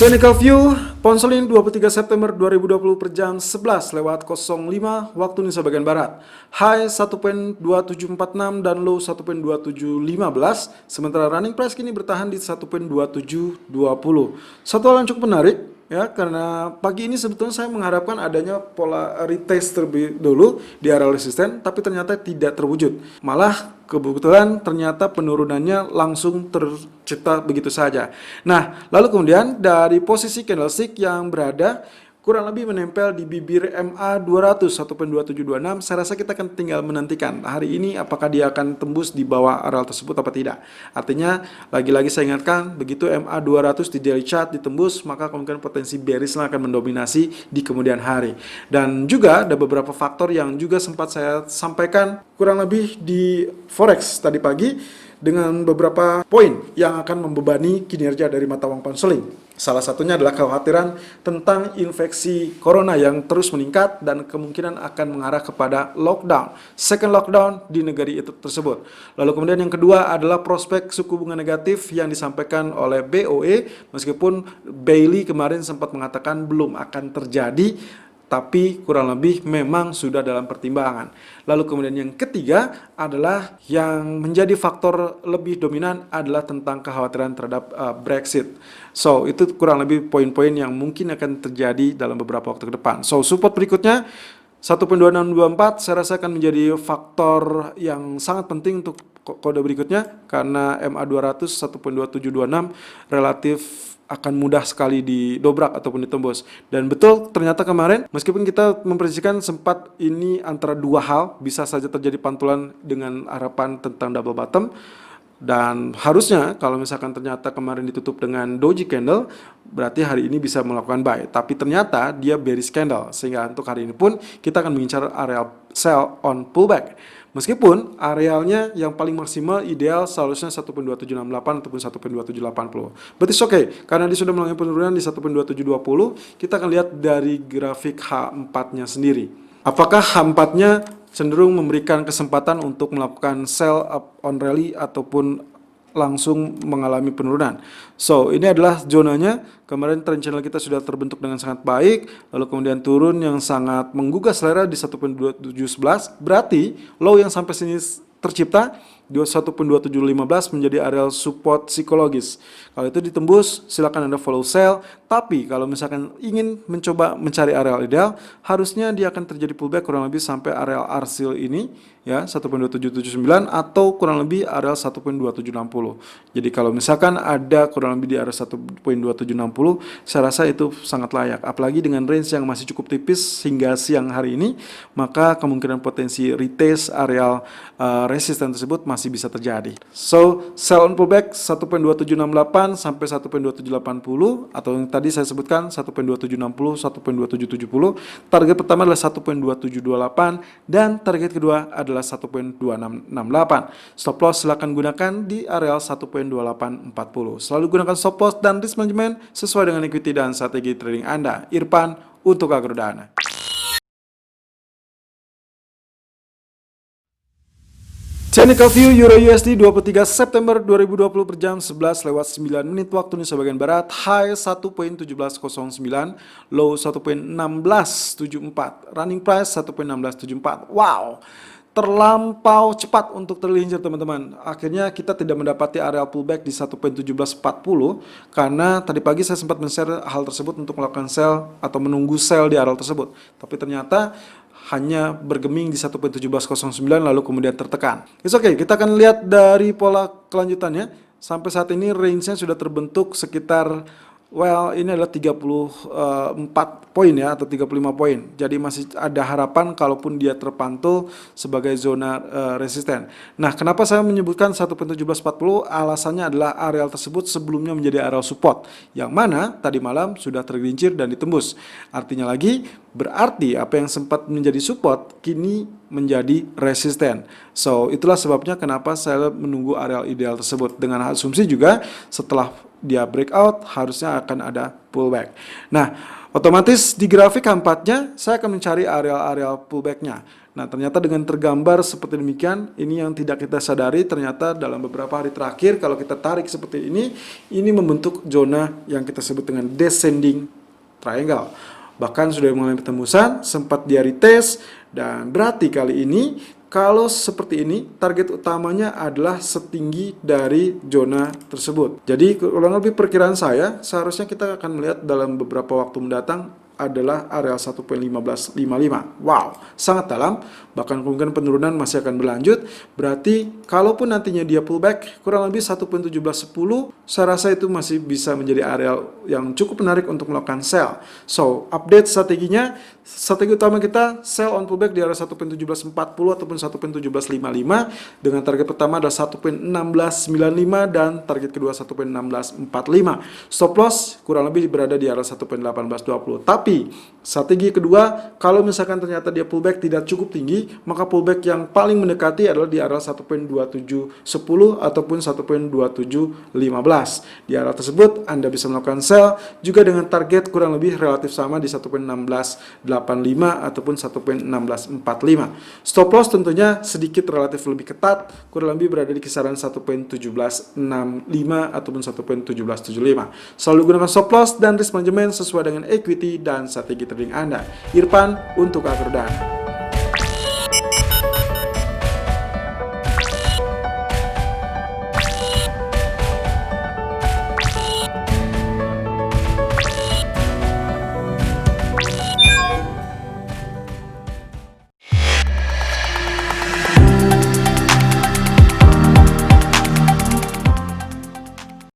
Technical View, Ponselin 23 September 2020 per jam 11:05 waktu Indonesia bagian Barat. High 1.2746 dan low 1.2715, sementara running price kini bertahan di 1.2720. Satu hal yang cukup menarik ya, karena pagi ini sebetulnya saya mengharapkan adanya pola retest terlebih dulu di area resisten, tapi ternyata tidak terwujud. Malah kebetulan ternyata penurunannya langsung tercipta begitu saja. Nah, lalu kemudian dari posisi candlestick yang berada kurang lebih menempel di bibir MA 200 1.2726, saya rasa kita akan tinggal menantikan hari ini apakah dia akan tembus di bawah area tersebut apa tidak. Artinya lagi-lagi saya ingatkan, begitu MA 200 di daily chart ditembus, maka kemungkinan potensi bearish akan mendominasi di kemudian hari. Dan juga ada beberapa faktor yang juga sempat saya sampaikan kurang lebih di forex tadi pagi, dengan beberapa poin yang akan membebani kinerja dari mata uang Ponselin. Salah satunya adalah kekhawatiran tentang infeksi corona yang terus meningkat dan kemungkinan akan mengarah kepada lockdown, second lockdown di negara itu tersebut. Lalu kemudian yang kedua adalah prospek suku bunga negatif yang disampaikan oleh BOE, meskipun Bailey kemarin sempat mengatakan belum akan terjadi, tapi kurang lebih memang sudah dalam pertimbangan. Lalu kemudian yang ketiga adalah yang menjadi faktor lebih dominan adalah tentang kekhawatiran terhadap Brexit. So, itu kurang lebih poin-poin yang mungkin akan terjadi dalam beberapa waktu ke depan. So, support berikutnya 1.2624 saya rasa akan menjadi faktor yang sangat penting untuk kode berikutnya, karena MA 200 1.2726 relatif akan mudah sekali didobrak ataupun ditembus. Dan betul ternyata kemarin meskipun kita memprediksikan sempat ini antara dua hal, bisa saja terjadi pantulan dengan harapan tentang double bottom, dan harusnya kalau misalkan ternyata kemarin ditutup dengan doji candle, berarti hari ini bisa melakukan buy. Tapi ternyata dia bearish candle, sehingga untuk hari ini pun kita akan mengincar area sell on pullback. Meskipun arealnya yang paling maksimal ideal seharusnya 1.2768 ataupun 1.2780. But it's okay, karena dia sudah mengalami penurunan di 1.2720, kita akan lihat dari grafik H4-nya sendiri. Apakah H4-nya cenderung memberikan kesempatan untuk melakukan sell up on rally ataupun langsung mengalami penurunan. So, ini adalah zonanya. Kemarin trend channel kita sudah terbentuk dengan sangat baik, lalu kemudian turun yang sangat menggugah selera di 1.2711, berarti low yang sampai sini tercipta di 1.2715 menjadi area support psikologis. Kalau itu ditembus, silakan Anda follow sell. Tapi kalau misalkan ingin mencoba mencari area ideal, harusnya dia akan terjadi pullback kurang lebih sampai area arsil ini, ya 1.2779 atau kurang lebih area 1.2760. Jadi kalau misalkan ada kurang lebih di area 1.2760, saya rasa itu sangat layak. Apalagi dengan range yang masih cukup tipis hingga siang hari ini, maka kemungkinan potensi retest area resisten tersebut masih bisa terjadi. So, sell on pullback 1.2768 sampai 1.2780, atau yang tadi saya sebutkan 1.2760, 1.2770. Target pertama adalah 1.2728 dan target kedua adalah 1.2668. Stop loss silakan gunakan di area 1.2840. Selalu gunakan stop loss dan risk management sesuai dengan equity dan strategi trading Anda. Irfan untuk Agrodana. Technical View Euro USD 23 September 2020 per jam 11:09 waktu Indonesia bagian Barat. High 1.1709, low 1.1674, running price 1.1674. Wow, terlampau cepat untuk tergelincir teman-teman. Akhirnya kita tidak mendapati area pullback di 1.1740, karena tadi pagi saya sempat men-share hal tersebut untuk melakukan sell atau menunggu sell di area tersebut. Tapi ternyata hanya bergeming di 1.1709 lalu kemudian tertekan. It's okay, kita akan lihat dari pola kelanjutannya. Sampai saat ini range-nya sudah terbentuk sekitar, ini adalah 34 poin ya, atau 35 poin. Jadi masih ada harapan kalaupun dia terpantul sebagai zona resisten. Nah, kenapa saya menyebutkan 1.1740? Alasannya adalah areal tersebut sebelumnya menjadi area support, yang mana tadi malam sudah tergelincir dan ditembus. Artinya lagi, berarti apa yang sempat menjadi support kini menjadi resisten. So, itulah sebabnya kenapa saya menunggu areal ideal tersebut. Dengan asumsi juga setelah dia breakout harusnya akan ada pullback. Nah, otomatis di grafik keempatnya saya akan mencari area-area pullbacknya. Nah, ternyata dengan tergambar seperti demikian, ini yang tidak kita sadari, ternyata dalam beberapa hari terakhir kalau kita tarik seperti ini membentuk zona yang kita sebut dengan descending triangle. Bahkan sudah mengalami tembusan, sempat dia retest, dan berarti kali ini kalau seperti ini, target utamanya adalah setinggi dari zona tersebut. Jadi kurang lebih perkiraan saya, seharusnya kita akan melihat dalam beberapa waktu mendatang adalah area 1.1555. Wow, sangat dalam, bahkan kemungkinan penurunan masih akan berlanjut. Berarti kalaupun nantinya dia pullback kurang lebih 1.1710, saya rasa itu masih bisa menjadi area yang cukup menarik untuk melakukan sell. So, update strateginya, strategi utama kita sell on pullback di area 1.1740 ataupun 1.1755 dengan target pertama adalah 1.1695 dan target kedua 1.1645. Stop loss kurang lebih berada di area 1.1820. Tapi strategi kedua, kalau misalkan ternyata dia pullback tidak cukup tinggi, maka pullback yang paling mendekati adalah di area 1.2710 ataupun 1.2715. Di area tersebut Anda bisa melakukan sell juga dengan target kurang lebih relatif sama di 1.1685 ataupun 1.1645. Stop loss tentunya sedikit relatif lebih ketat, kurang lebih berada di kisaran 1.1765 ataupun 1.1775. Selalu gunakan stop loss dan risk management sesuai dengan equity dan strategi trading Anda. Irfan untuk Akhir Dana.